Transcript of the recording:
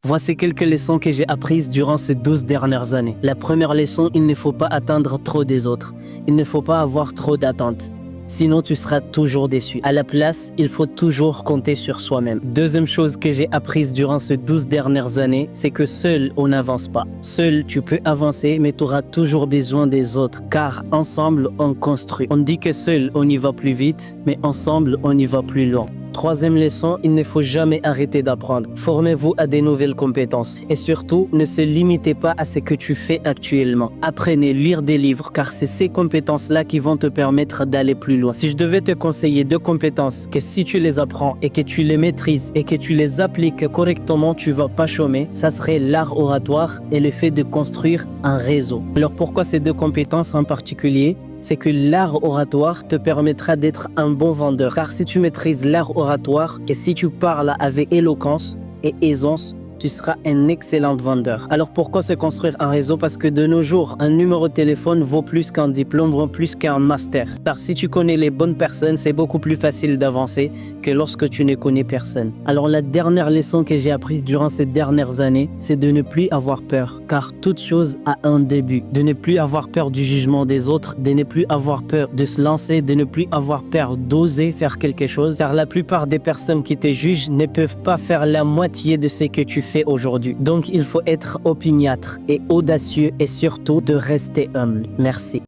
Voici quelques leçons que j'ai apprises durant ces 12 dernières années. La première leçon, il ne faut pas attendre trop des autres. Il ne faut pas avoir trop d'attentes. Sinon, tu seras toujours déçu. À la place, il faut toujours compter sur soi-même. Deuxième chose que j'ai apprise durant ces 12 dernières années, c'est que seul, on n'avance pas. Seul, tu peux avancer, mais tu auras toujours besoin des autres, car ensemble, on construit. On dit que seul, on y va plus vite, mais ensemble, on y va plus loin. Troisième leçon, il ne faut jamais arrêter d'apprendre. Formez-vous à des nouvelles compétences. Et surtout, ne se limitez pas à ce que tu fais actuellement. Apprenez à lire des livres, car c'est ces compétences-là qui vont te permettre d'aller plus loin. Si je devais te conseiller 2 compétences que si tu les apprends et que tu les maîtrises et que tu les appliques correctement, tu vas pas chômer, ça serait l'art oratoire et le fait de construire un réseau. Alors pourquoi ces 2 compétences en particulier ? C'est que l'art oratoire te permettra d'être un bon vendeur. Car si tu maîtrises l'art oratoire et si tu parles avec éloquence et aisance, tu seras un excellent vendeur. Alors pourquoi se construire un réseau? Parce que de nos jours, un numéro de téléphone vaut plus qu'un diplôme, vaut plus qu'un master. Car si tu connais les bonnes personnes, c'est beaucoup plus facile d'avancer que lorsque tu ne connais personne. Alors la dernière leçon que j'ai apprise durant ces dernières années, c'est de ne plus avoir peur. Car toute chose a un début. De ne plus avoir peur du jugement des autres, de ne plus avoir peur de se lancer, de ne plus avoir peur d'oser faire quelque chose. Car la plupart des personnes qui te jugent ne peuvent pas faire la moitié de ce que tu fais aujourd'hui. Donc il faut être opiniâtre et audacieux et surtout de rester humble. Merci.